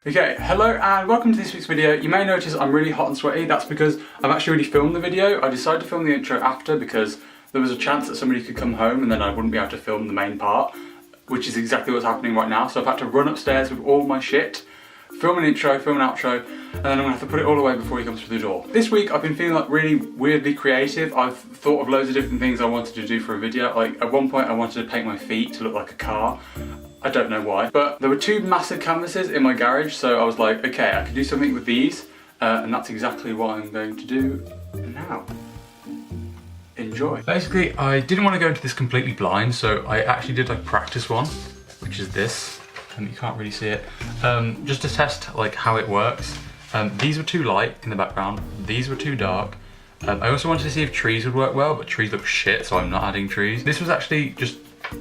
Okay, hello and welcome to this week's video. You may notice I'm really hot and sweaty. That's because I've actually already filmed the video. I decided to film the intro after because there was a chance that somebody could come home and then I wouldn't be able to film the main part, which is exactly what's happening right now. So I've had to run upstairs with all my shit, film an intro, film an outro, and then I'm gonna have to put it all away before he comes through the door. This week I've been feeling like really weirdly creative. I've thought of loads of different things I wanted to do for a video. Like at one point I wanted to paint my feet to look like a car. I don't know why, but there were two massive canvases in my garage, so I was like, okay, I can do something with these, and that's exactly what I'm going to do now. Enjoy. Basically, I didn't want to go into this completely blind, so I actually did like practice one, which is this, and you can't really see it, just to test like how it works. These were too light in the background, these were too dark. I also wanted to see if trees would work well, but trees look shit, so I'm not adding trees. This was actually just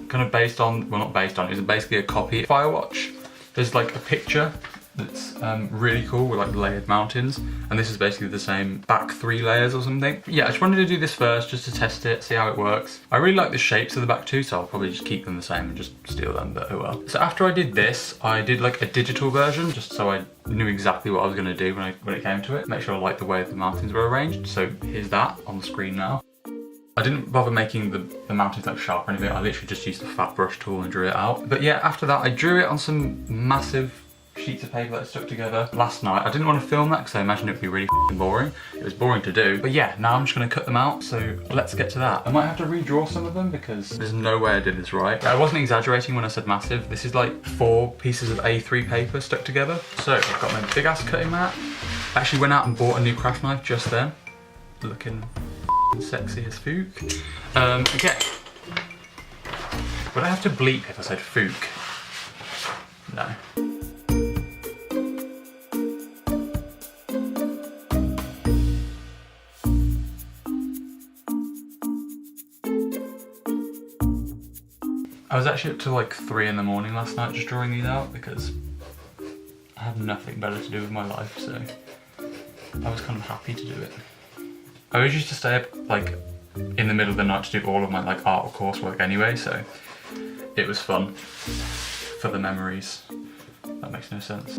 kind of based on, well not based on, it was basically a copy of Firewatch. There's like a picture that's really cool with like layered mountains, and this is basically the same back 3 layers or something. Yeah, I just wanted to do this first just to test it, see how it works. I really like the shapes of the back too, so I'll probably just keep them the same and just steal them, but oh well. So after I did this, I did like a digital version just so I knew exactly what I was going to do when it came to it. Make sure I liked the way the mountains were arranged, so here's that on the screen now. I didn't bother making the mountains like sharp or anything, I literally just used the fat brush tool and drew it out. But yeah, after that I drew it on some massive sheets of paper that I stuck together last night. I didn't want to film that because I imagined it would be really boring. It was boring to do. But yeah, now I'm just going to cut them out, so let's get to that. I might have to redraw some of them because there's no way I did this right. I wasn't exaggerating when I said massive. This is like 4 pieces of A3 paper stuck together. So I've got my big ass cutting mat. I actually went out and bought a new craft knife just then. Looking sexy as fook. Okay. Would I have to bleep if I said fook? No. I was actually up till like 3 in the morning last night just drawing these out because I have nothing better to do with my life, so I was kind of happy to do it. I always used to stay up like in the middle of the night to do all of my like art or coursework anyway, so it was fun for the memories. That makes no sense.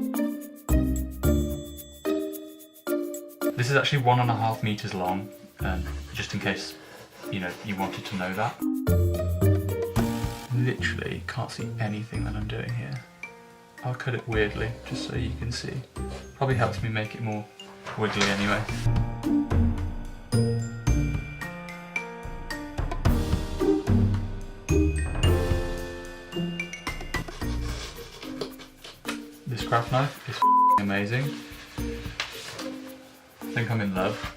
This is actually 1.5 meters long, just in case you know you wanted to know that. Literally can't see anything that I'm doing here. I'll cut it weirdly just so you can see. Probably helps me make it more wiggly anyway. This craft knife is amazing. I think I'm in love.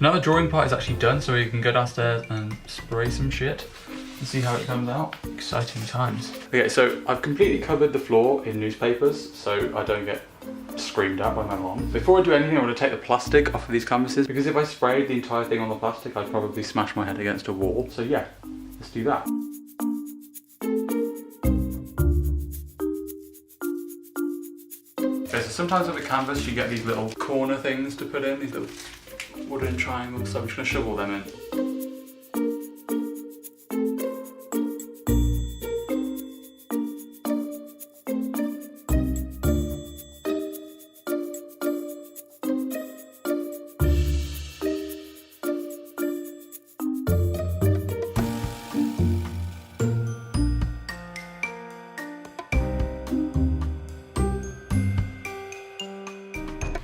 Now the drawing part is actually done, so we can go downstairs and spray some shit and see how it comes out. Exciting times. Okay, so I've completely covered the floor in newspapers so I don't get screamed at by my mom. Before I do anything, I want to take the plastic off of these canvases because if I sprayed the entire thing on the plastic, I'd probably smash my head against a wall. So yeah, let's do that. Okay, so sometimes with a canvas you get these little corner things to put in, these little wooden triangles, so I'm just going to shovel them in.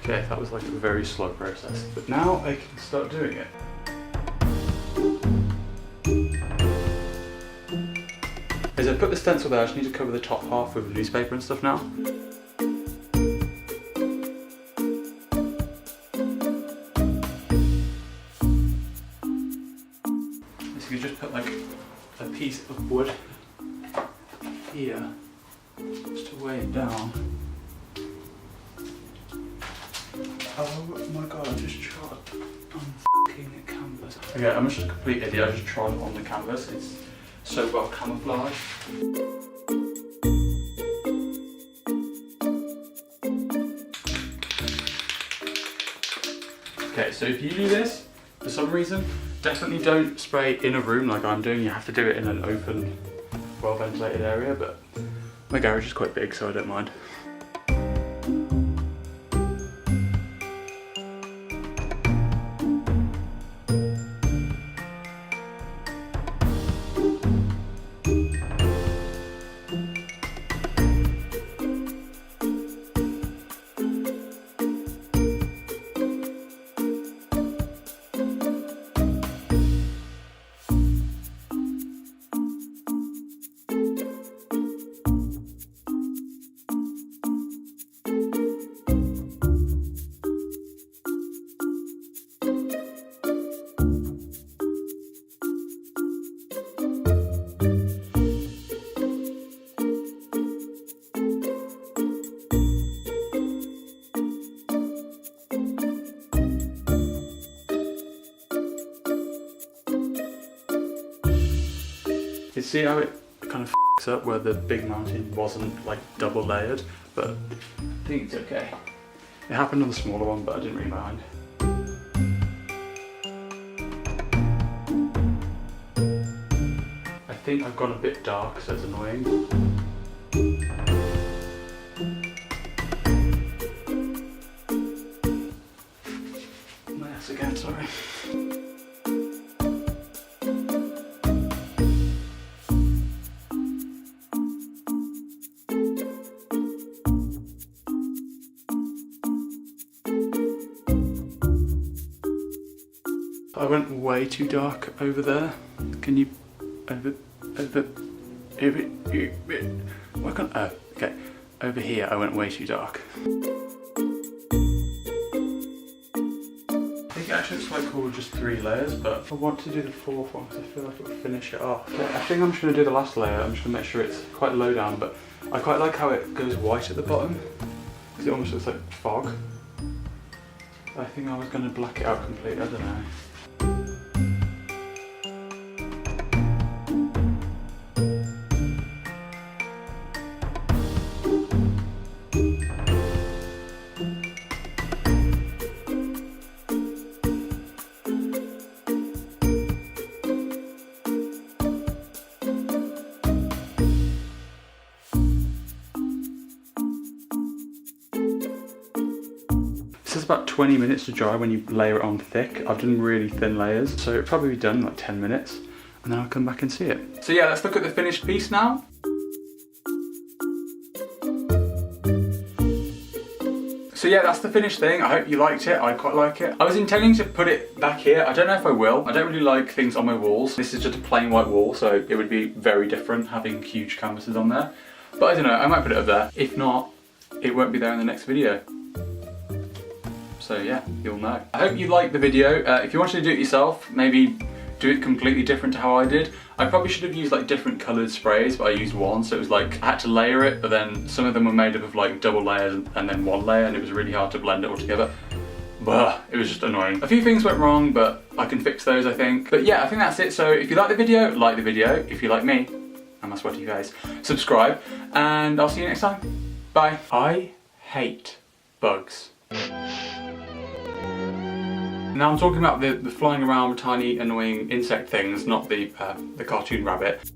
Okay, that was like a very slow process, but now I can start doing it. stencil there, I just need to cover the top half with newspaper and stuff now. So you just put like a piece of wood here, just to weigh it down. Oh my god, I just trod on f***ing canvas. Okay, I'm just a complete idiot, I just trod on the canvas. It's so well camouflaged. Okay, so if you do this, for some reason, definitely don't spray in a room like I'm doing. You have to do it in an open, well ventilated area, but my garage is quite big, so I don't mind. You see how it kind of f***s up where the big mountain wasn't like double layered, but I think it's okay. It happened on the smaller one, but I didn't really mind. I think I've gone a bit dark, so it's annoying. My ass again, sorry. I went way too dark over there. Can you why can't, oh, okay. Over here I went way too dark. I think it actually looks quite cool with just 3 layers, but I want to do the 4th one because I feel like it will finish it off. Okay, I think I'm just going to do the last layer. I'm just going to make sure it's quite low down, but I quite like how it goes white at the bottom because it almost looks like fog. I think I was going to black it out completely, I don't know. This is about 20 minutes to dry when you layer it on thick. I've done really thin layers, so it'll probably be done in like 10 minutes, and then I'll come back and see it. So yeah, let's look at the finished piece now. So yeah, that's the finished thing. I hope you liked it. I quite like it. I was intending to put it back here. I don't know if I will. I don't really like things on my walls. This is just a plain white wall, so it would be very different having huge canvases on there. But I don't know, I might put it up there. If not, it won't be there in the next video. So yeah, you'll know. I hope you liked the video. If you wanted to do it yourself, maybe do it completely different to how I did. I probably should have used like different coloured sprays, but I used one, so it was like, I had to layer it, but then some of them were made up of like double layers and then one layer, and it was really hard to blend it all together. But it was just annoying. A few things went wrong, but I can fix those, I think. But yeah, I think that's it. So if you like the video, like the video. If you like me and my sweaty face, subscribe, and I'll see you next time. Bye. I hate bugs. Now I'm talking about the flying around tiny annoying insect things, not the cartoon rabbit.